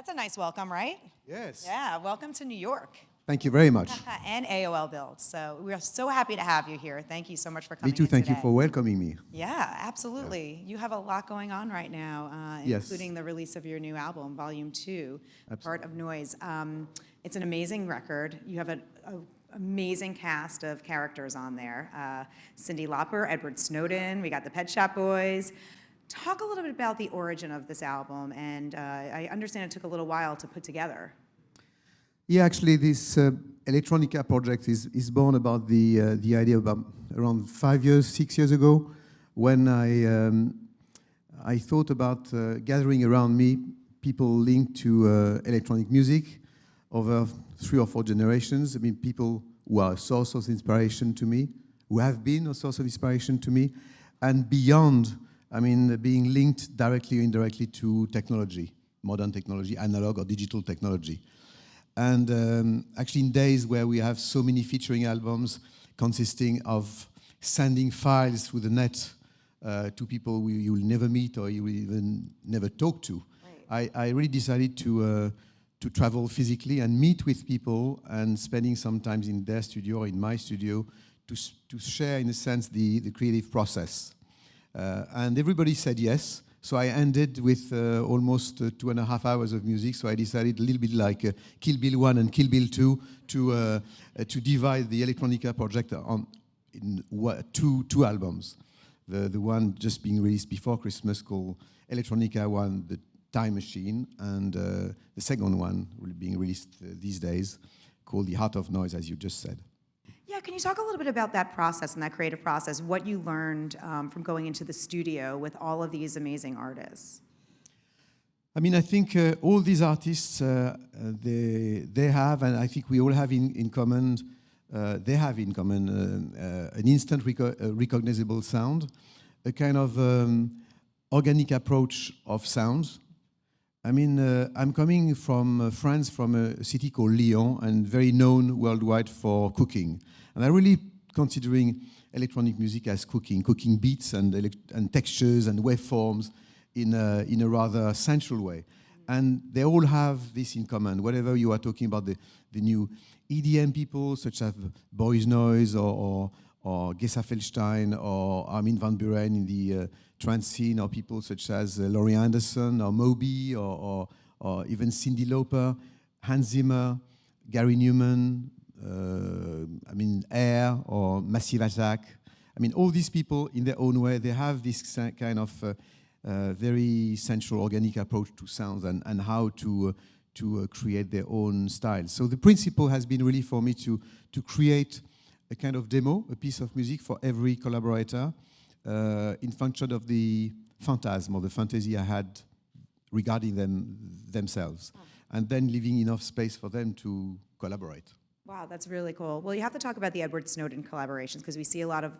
That's a nice welcome, right? Yes. Yeah, welcome to New York. Thank you very much. And AOL Build. So we are so happy to have you here. Thank you so much for coming Me too. in Thank you today. for welcoming me. Yeah, absolutely. You have a lot going on right now, Yes. including the release of your new album, Volume 2, Part of Noise. It's an amazing record. You have an amazing cast of characters on there. Cyndi Lauper, Edward Snowden, we got the Pet Shop Boys. Talk a little bit about the origin of this album, and I understand it took a little while to put together. Yeah, actually, this Electronica project is born about the idea about around 6 years ago, when I thought about gathering around me people linked to electronic music over 3 or 4 generations. I mean, people who are a source of inspiration to me, who have been a source of inspiration to me, and beyond, I mean, being linked directly or indirectly to technology, modern technology, analog or digital technology. And actually, in days where we have so many featuring albums consisting of sending files through the net to people you will never meet or you will even never talk to, right. I really decided to travel physically and meet with people and spending some time in their studio or in my studio to share, in a sense, the creative process. And everybody said yes. So I ended with almost 2.5 hours of music. So I decided, a little bit like Kill Bill 1 and Kill Bill 2, to divide the Electronica project in two albums. The one just being released before Christmas called Electronica 1, The Time Machine, and the second one being released these days called The Heart of Noise, as you just said. Yeah, can you talk a little bit about that process and that creative process, what you learned from going into the studio with all of these amazing artists? I mean, I think all these artists, they have, and I think we all have in common, they have in common an instant recognizable sound, a kind of organic approach of sound. I mean, I'm coming from France, from a city called Lyon, and very known worldwide for cooking. And I'm really considering electronic music as cooking beats and textures and waveforms in a rather sensual way. And they all have this in common. Whatever you are talking about, the new EDM people, such as Boys Noise or Gesa Feldstein or Armin van Buuren in the trance scene, or people such as Laurie Anderson or Moby or even Cyndi Lauper, Hans Zimmer, Gary Newman, I mean, Air or Massive Attack. I mean, all these people, in their own way, they have this kind of very sensual, organic approach to sounds and how to create their own style. So the principle has been really for me to create a kind of demo, a piece of music for every collaborator in function of the phantasm or the fantasy I had regarding themselves, and then leaving enough space for them to collaborate. Wow, that's really cool. Well, you have to talk about the Edward Snowden collaborations, because we see a lot of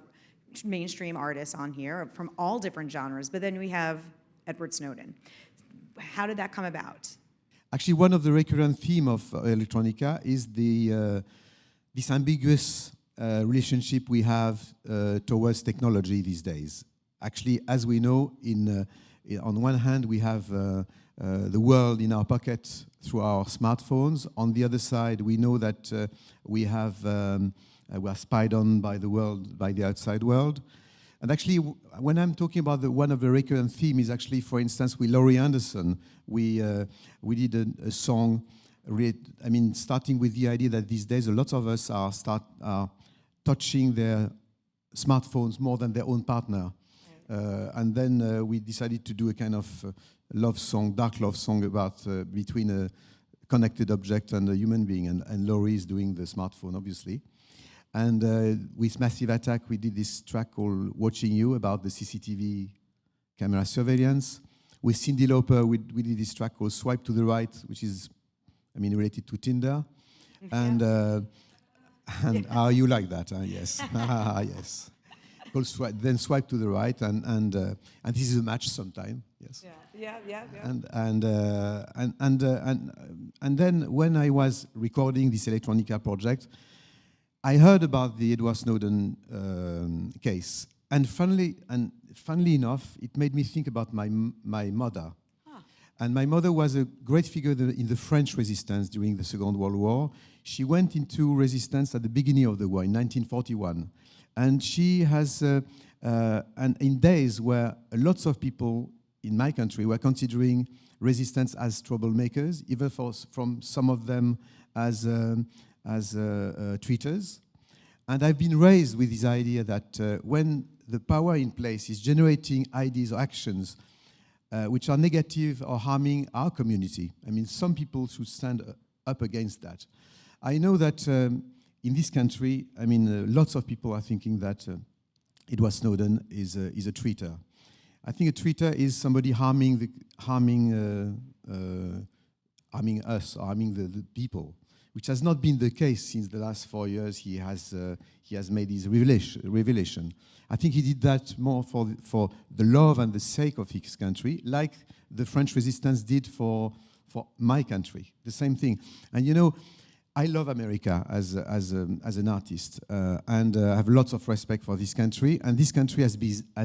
mainstream artists on here from all different genres, but then we have Edward Snowden. How did that come about? Actually, one of the recurrent themes of Electronica is this ambiguous relationship we have towards technology these days. Actually, as we know, on one hand, we have the world in our pocket through our smartphones. On the other side, we know that we are spied on by the world, by the outside world. And actually, when I'm talking about one of the recurrent themes is actually, for instance, with Laurie Anderson, we did a song. I mean, starting with the idea that these days a lot of us are touching their smartphones more than their own partner. And then we decided to do a kind of love song, dark love song about between a connected object and a human being. And Laurie is doing the smartphone, obviously. And with Massive Attack, we did this track called Watching You, about the CCTV camera surveillance. With Cyndi Lauper, we did this track called Swipe to the Right, which is, I mean, related to Tinder. And you like that, huh? Yes. Yes. Then swipe to the right, and this is a match sometime. Yes. Yeah. And then when I was recording this Electronica project, I heard about the Edward Snowden case, and funnily enough, it made me think about my mother. And my mother was a great figure in the French resistance during the Second World War. She went into resistance at the beginning of the war in 1941. And she has, and in days where lots of people in my country were considering resistance as troublemakers, even from some of them as traitors. And I've been raised with this idea that when the power in place is generating ideas or actions which are negative or harming our community, I mean, some people should stand up against that. I know that in this country, I mean, lots of people are thinking that Edward Snowden is a traitor. I think a traitor is somebody harming us, or harming the people, which has not been the case since the last 4 years. He has made his revelation. I think he did that more for the love and the sake of his country, like the French resistance did for my country. The same thing. And you know, I love America as an artist, and I have lots of respect for this country. And this country has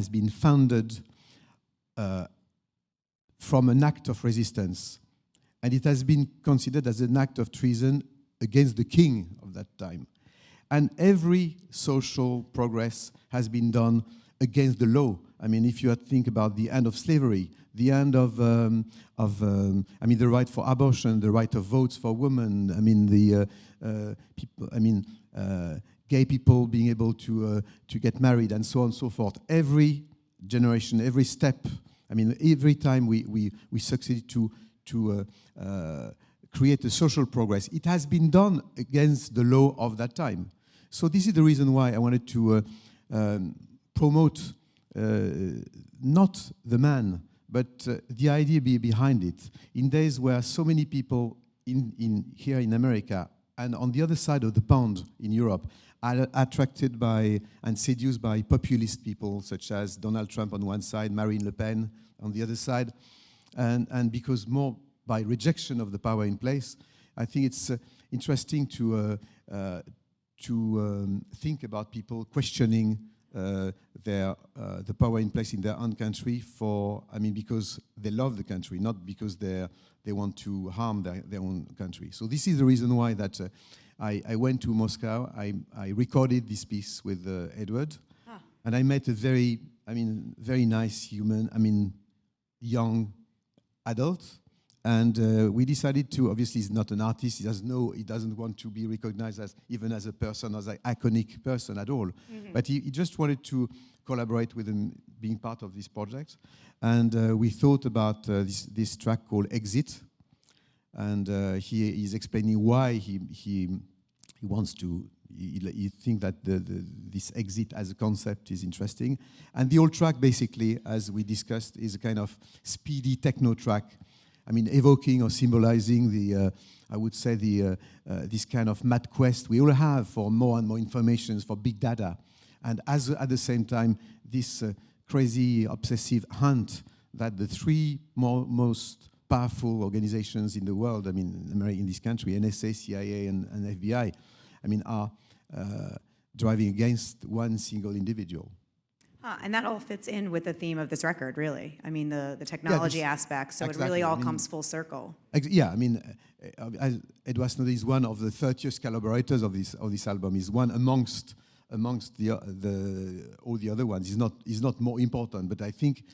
been founded from an act of resistance, and it has been considered as an act of treason against the king of that time. And every social progress has been done against the law. I mean, if you think about the end of slavery, the end of I mean, the right for abortion, the right of votes for women. I mean, the people. I mean, gay people being able to get married, and so on and so forth. Every generation, every step. I mean, every time we succeed to create a social progress, it has been done against the law of that time. So this is the reason why I wanted to promote not the man, but the idea behind it. In days where so many people here in America and on the other side of the pond in Europe are attracted by and seduced by populist people such as Donald Trump on one side, Marine Le Pen on the other side, and because more by rejection of the power in place, I think it's interesting to think about people questioning the power in place in their own country because they love the country, not because they want to harm their own country. So this is the reason why that I went to Moscow. I recorded this piece with Edward, and I met a very nice human, young adult. And we decided to, obviously he's not an artist, he doesn't want to be recognized even as a person, as an iconic person at all. Mm-hmm. But he just wanted to collaborate with him, being part of this project. And we thought about this track called Exit. And he is explaining why he wants to, he thinks that this exit as a concept is interesting. And the whole track basically, as we discussed, is a kind of speedy techno track. I mean, evoking or symbolizing I would say this kind of mad quest we all have for more and more information, for big data. And at the same time, this crazy, obsessive hunt that the three most powerful organizations in the world, I mean, in this country, NSA, CIA, and FBI, I mean, are driving against one single individual. And that all fits in with the theme of this record, really. I mean, the technology aspects, so exactly. It really all comes full circle. Yeah, I mean, Edward Snowden is one of the 30th collaborators of this album. He's one amongst all the other ones. He's not more important, but I think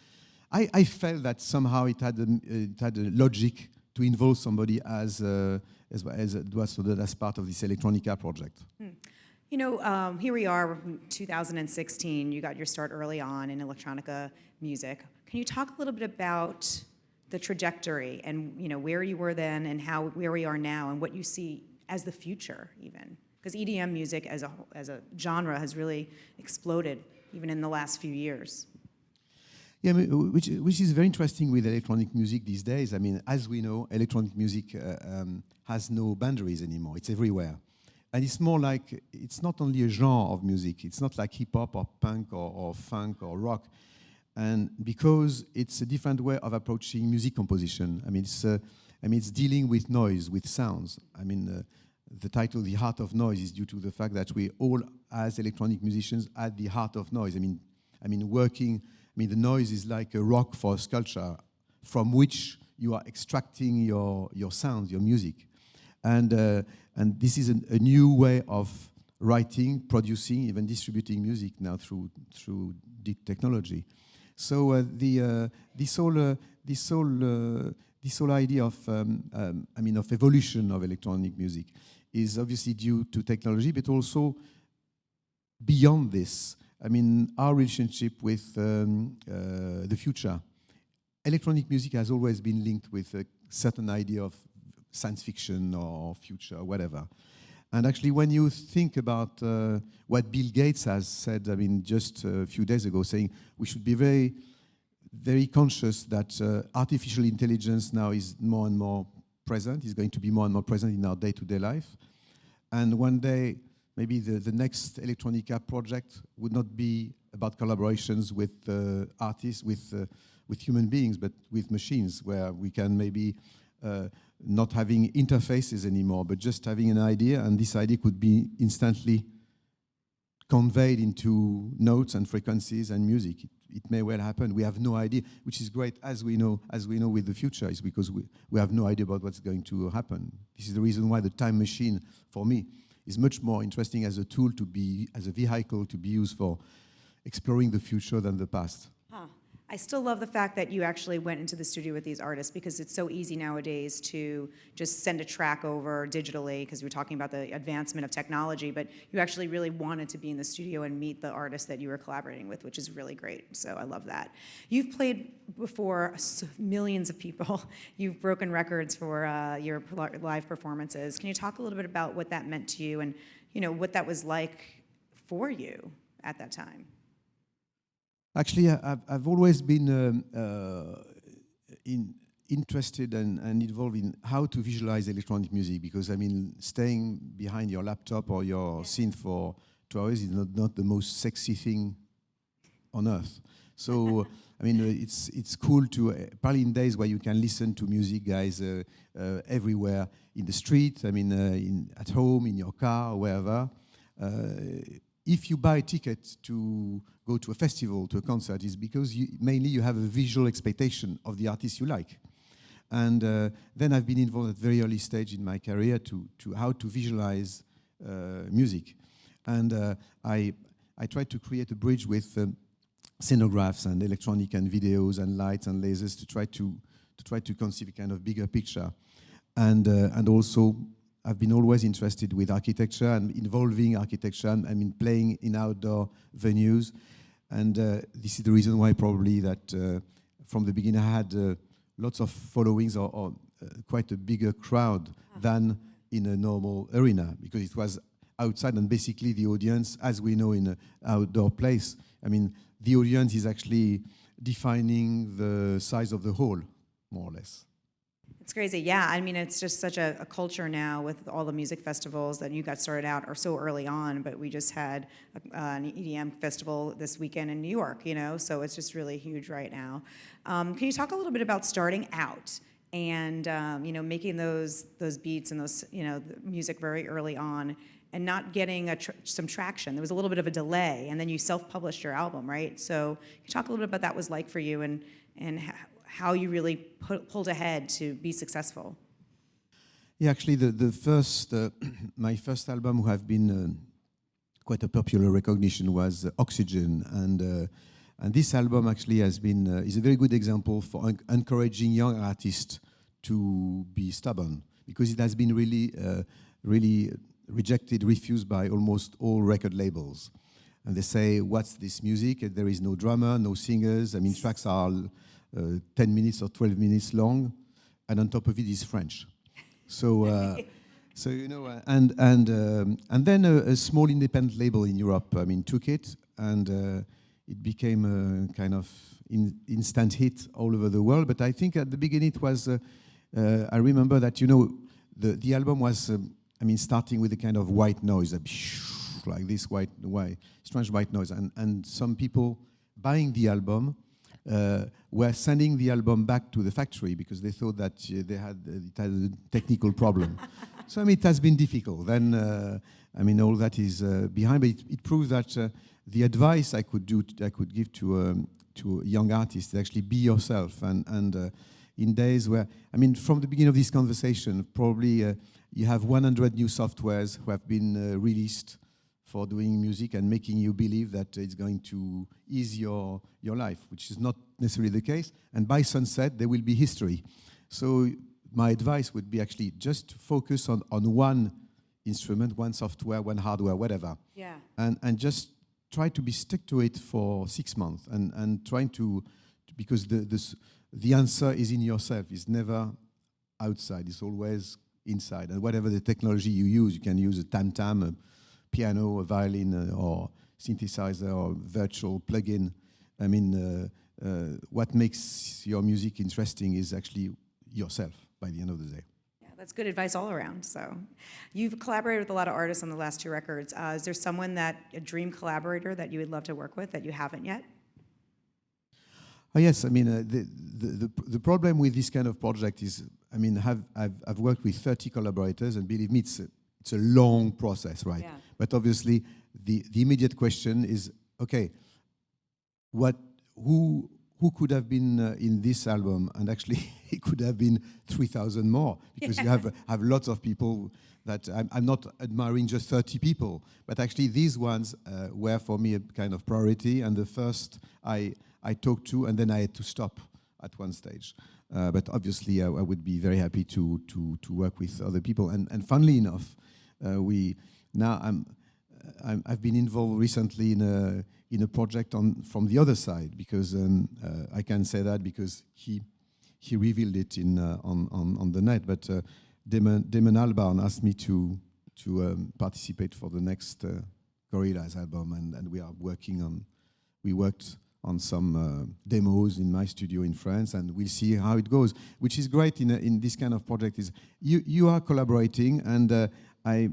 I felt that somehow it had a logic to involve somebody as Edward Snowden as part of this Electronica project. You know, here we are, 2016. You got your start early on in electronica music. Can you talk a little bit about the trajectory and where you were then and where we are now and what you see as the future, even? Because EDM music as a genre has really exploded even in the last few years. Yeah, which is very interesting with electronic music these days. I mean, as we know, electronic music has no boundaries anymore. It's everywhere. And it's more like, it's not only a genre of music. It's not like hip-hop or punk or funk or rock. And because it's a different way of approaching music composition. I mean, it's dealing with noise, with sounds. I mean, the title, The Heart of Noise, is due to the fact that we all, as electronic musicians, at the heart of noise. I mean, the noise is like a rock for a sculpture from which you are extracting your sounds, your music. And this is a new way of writing, producing, even distributing music now through deep technology. So this whole idea of of evolution of electronic music is obviously due to technology, but also beyond this. I mean, our relationship with the future. Electronic music has always been linked with a certain idea of science fiction or future, or whatever. And actually, when you think about what Bill Gates has said, I mean, just a few days ago, saying we should be very, very conscious that artificial intelligence now is more and more present, is going to be more and more present in our day-to-day life. And one day, maybe the next Electronica project would not be about collaborations with artists, with human beings, but with machines, where we can maybe not having interfaces anymore, but just having an idea, and this idea could be instantly conveyed into notes and frequencies and music. It may well happen. We have no idea, which is great, as we know with the future, is because we have no idea about what's going to happen. This is the reason why the time machine, for me, is much more interesting as a tool to be, as a vehicle to be used for exploring the future than the past. I still love the fact that you actually went into the studio with these artists, because it's so easy nowadays to just send a track over digitally, because we're talking about the advancement of technology, but you actually really wanted to be in the studio and meet the artists that you were collaborating with, which is really great. So I love that. You've played before millions of people. You've broken records for your live performances. Can you talk a little bit about what that meant to you and what that was like for you at that time? Actually, I've always been interested and involved in how to visualize electronic music, because I mean, staying behind your laptop or your synth for 2 hours is not the most sexy thing on earth. So I mean, it's cool to probably in days where you can listen to music, guys, everywhere in the street. I mean, at home, in your car, wherever. If you buy a ticket to go to a festival, to a concert, it's because mainly you have a visual expectation of the artist you like. And then I've been involved at a very early stage in my career to how to visualize music. And I tried to create a bridge with scenographs and electronic and videos and lights and lasers to try to conceive a kind of bigger picture. And also, I've been always interested with architecture and involving architecture. I mean, playing in outdoor venues. And this is the reason why probably that from the beginning I had lots of followings or quite a bigger crowd than in a normal arena, because it was outside, and basically the audience, as we know in an outdoor place, I mean, the audience is actually defining the size of the hall, more or less. It's crazy, yeah. I mean, it's just such a culture now with all the music festivals that you got started out or so early on, but we just had an EDM festival this weekend in New York, so it's just really huge right now. Can you talk a little bit about starting out and, making those beats and those, the music very early on and not getting some traction? There was a little bit of a delay, and then you self-published your album, right? So can you talk a little bit about that was like for you and how you really pulled ahead to be successful? Yeah, actually, the first, my first album, who have been quite a popular recognition, was Oxygen, and this album actually has been is a very good example for encouraging young artists to be stubborn, because it has been really rejected, refused by almost all record labels, and they say, "What's this music? There is no drummer, no singers. I mean, tracks are 10 minutes or 12 minutes long, and on top of it is French." So, and then a small independent label in Europe, I mean, took it, and it became a kind of instant hit all over the world. But I think at the beginning it was, I remember that, the album was, starting with a kind of white noise, like this strange white noise, and some people buying the album were sending the album back to the factory because they thought that it had a technical problem. So it has been difficult. Then all that is behind, but it proves that the advice I could give to young artists is actually be yourself, and in days where, I mean, from the beginning of this conversation, probably you have 100 new softwares who have been released for doing music and making you believe that it's going to ease your life, which is not necessarily the case. And by sunset, there will be history. So my advice would be actually just focus on one instrument, one software, one hardware, whatever. Yeah. And just try to be stick to it for 6 months and trying to because the answer is in yourself. It's never outside. It's always inside. And whatever the technology you can use a tam-tam, a piano, a violin, or synthesizer, or virtual plugin. I mean, what makes your music interesting is actually yourself by the end of the day. Yeah, that's good advice all around. So, you've collaborated with a lot of artists on the last 2 records. Is there someone a dream collaborator that you would love to work with that you haven't yet? Oh, yes, I mean, the problem with this kind of project is, I mean, I've worked with 30 collaborators, and believe me, it's a long process, right? Yeah. But obviously, the immediate question is, okay, who could have been in this album? And actually, it could have been 3,000 more, because you have lots of people that I'm not admiring just 30 people, but actually these ones were for me a kind of priority, and the first I talked to, and then I had to stop at one stage. But obviously, I would be very happy to work with other people. And funnily enough, I've been involved recently in a project from the other side, because I can say that because he revealed it on the net. But Damon Albarn asked me to participate for the next Gorillaz album, and we worked on some demos in my studio in France, and we'll see how it goes. Which is great in this kind of project is you are collaborating, and I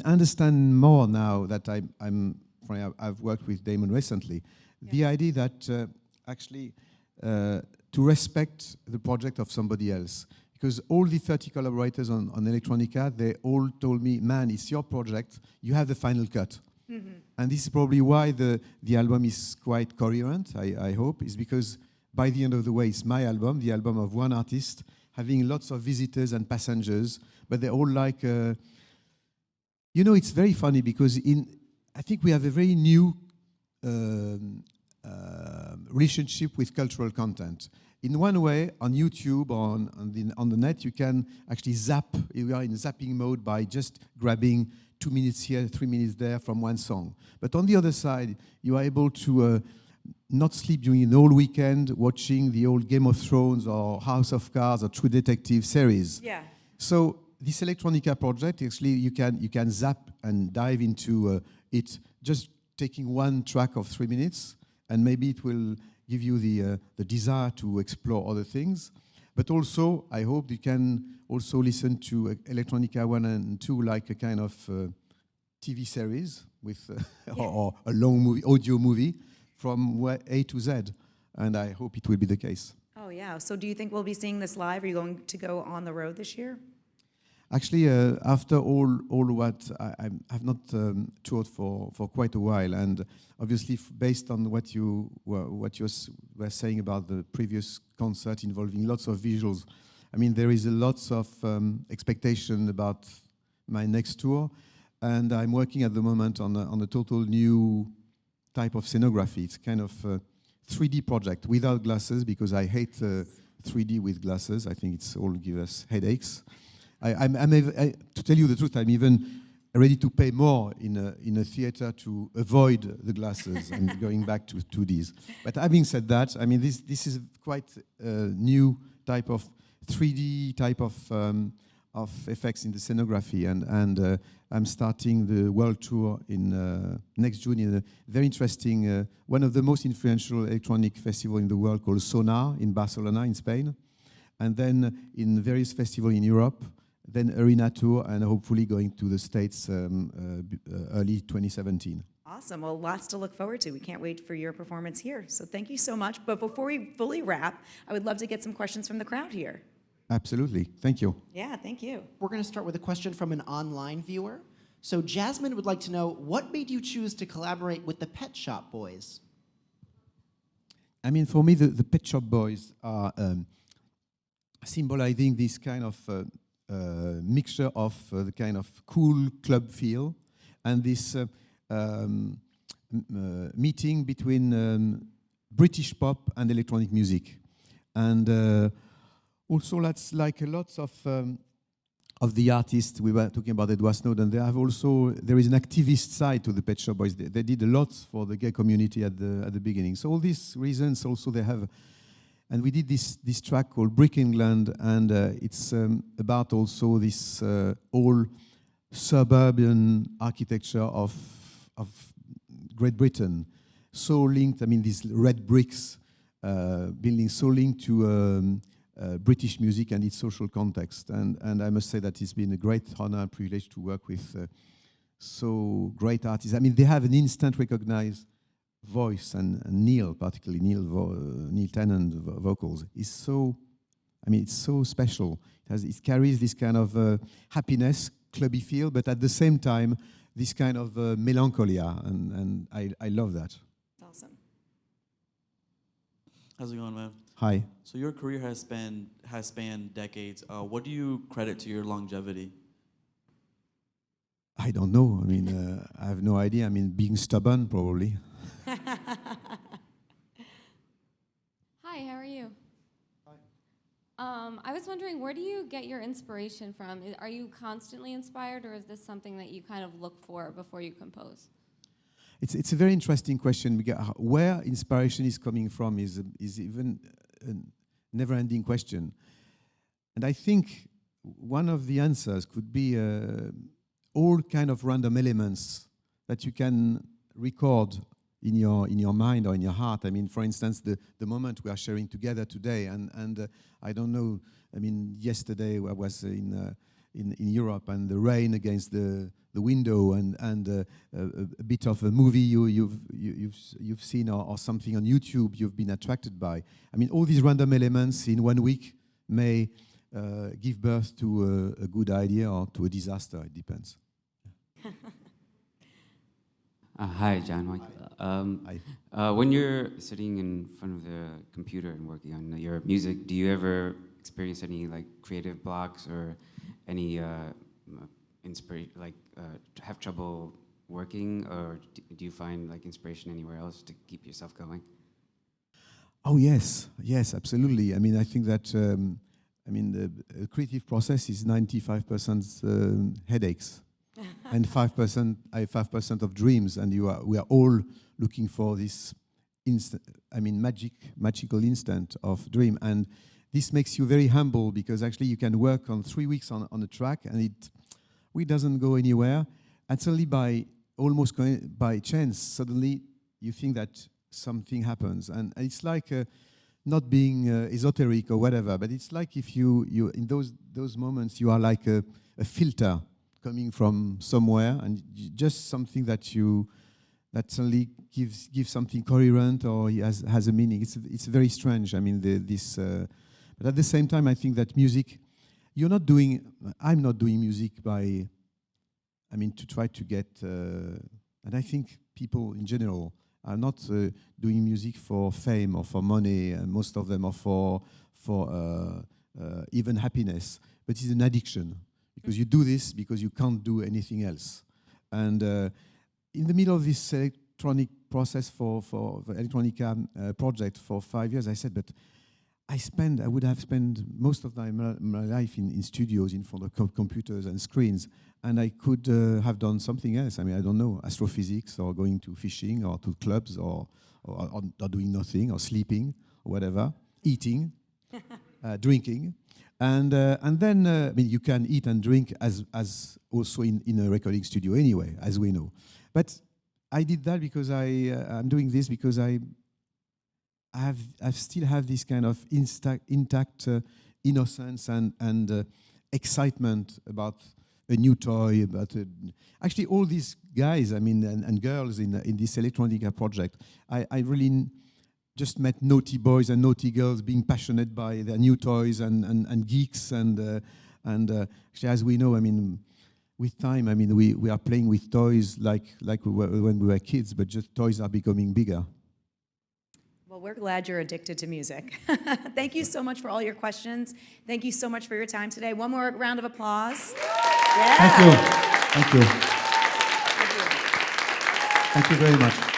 understand more now that I've worked with Damon recently. Yeah. The idea that actually to respect the project of somebody else, because all the 30 collaborators on Electronica, they all told me, man, it's your project, you have the final cut. Mm-hmm. And this is probably why the album is quite coherent, I hope, is because by the end of the way, it's my album, the album of one artist, having lots of visitors and passengers, but they're all like, it's very funny because I think we have a very new relationship with cultural content. In one way, on YouTube or on the net, you can actually zap. You are in zapping mode by just grabbing 2 minutes here, 3 minutes there from one song. But on the other side, you are able to not sleep during the whole weekend watching the old Game of Thrones or House of Cards or True Detective series. Yeah. So this Electronica project, actually, you can zap and dive into it, just taking one track of 3 minutes, and maybe it will give you the desire to explore other things. But also, I hope you can also listen to Electronica 1 and 2 like a kind of TV series with or a long movie, audio movie from A to Z. And I hope it will be the case. Oh, yeah. So do you think we'll be seeing this live? Are you going to go on the road this year? Actually, after all what I have not toured for quite a while, and obviously based on what you were saying about the previous concert involving lots of visuals, I mean there is a lots of expectation about my next tour, and I'm working at the moment on a total new type of scenography. It's kind of a 3D project without glasses, because I hate 3D with glasses. I think it's all give us headaches. To tell you the truth, I'm even ready to pay more in a theater to avoid the glasses and going back to 2Ds. But having said that, I mean this is quite a new type of 3D type of effects in the scenography, and I'm starting the world tour in next June in a very interesting one of the most influential electronic festival in the world called Sonar in Barcelona in Spain, and then in various festivals in Europe. Then arena tour, and hopefully going to the States early 2017. Awesome. Well, lots to look forward to. We can't wait for your performance here. So thank you so much. But before we fully wrap, I would love to get some questions from the crowd here. Absolutely. Thank you. Yeah, thank you. We're going to start with a question from an online viewer. So Jasmine would like to know, what made you choose to collaborate with the Pet Shop Boys? I mean, for me, the Pet Shop Boys are symbolizing this kind of mixture of the kind of cool club feel and this meeting between British pop and electronic music. And also, that's like a lot of the artists we were talking about, Edward Snowden. There is an activist side to the Pet Shop Boys. They did a lot for the gay community at the beginning. So all these reasons also they have. And we did this track called Brick England, and it's about also this all suburban architecture of Great Britain, so linked. I mean, these red bricks buildings, so linked to British music and its social context. And I must say that it's been a great honor and privilege to work with so great artists. I mean, they have an instant recognized voice, and Neil, particularly Neil Tennant vocals, is so, I mean, it's so special. It carries this kind of happiness, clubby feel, but at the same time, this kind of melancholia, and I love that. That's awesome. How's it going, man? Hi. So your career has spanned decades. What do you credit to your longevity? I don't know. I mean, I have no idea. I mean, being stubborn, probably. Hi, how are you? I was wondering, where do you get your inspiration from? Are you constantly inspired, or is this something that you kind of look for before you compose? It's a very interesting question. Where inspiration is coming from is even a never-ending question. And I think one of the answers could be all kind of random elements that you can record in your mind or in your heart. I mean, for instance, the moment we are sharing together today, and I don't know. I mean, yesterday I was in Europe, and the rain against the window, and a bit of a movie you've seen or something on YouTube you've been attracted by. I mean, all these random elements in 1 week may give birth to a good idea or to a disaster. It depends. Hi, Jean-Michel. Hi. When you're sitting in front of the computer and working on your music, do you ever experience any like creative blocks or any have trouble working, or do you find like inspiration anywhere else to keep yourself going? Oh yes, absolutely. I mean, I think that the creative process is 95% headaches. And 5% of dreams, and we are all looking for this magical instant of dream, and this makes you very humble, because actually you can work on 3 weeks on a track, and it doesn't go anywhere, and suddenly by chance, suddenly you think that something happens, and it's like not being esoteric or whatever, but it's like if you in those moments you are like a filter coming from somewhere, and just something that suddenly gives something coherent or has a meaning. It's very strange. I mean, but at the same time, I think that music, I'm not doing music to try to get, and I think people in general are not doing music for fame or for money, and most of them are for even happiness, but it's an addiction. Because you do this because you can't do anything else. And in the middle of this electronic process for the Electronica project for 5 years, I said, but I would have spent most of my life in studios in front of computers and screens, and I could have done something else. I mean, I don't know, astrophysics, or going to fishing, or to clubs, or doing nothing, or sleeping, or whatever, eating, drinking. And then you can eat and drink as also in a recording studio anyway, as we know. But I did that because I'm doing this because I still have this kind of intact innocence and excitement about a new toy. Actually, all these guys, and girls in this Electronica project, I really just met naughty boys and naughty girls being passionate by their new toys and geeks and actually, as we know, with time, we are playing with toys like we were when we were kids, but just toys are becoming bigger. Well, we're glad you're addicted to music. Thank you so much for all your questions. Thank you so much for your time today. One more round of applause. Yeah. Thank you. Thank you. Thank you very much.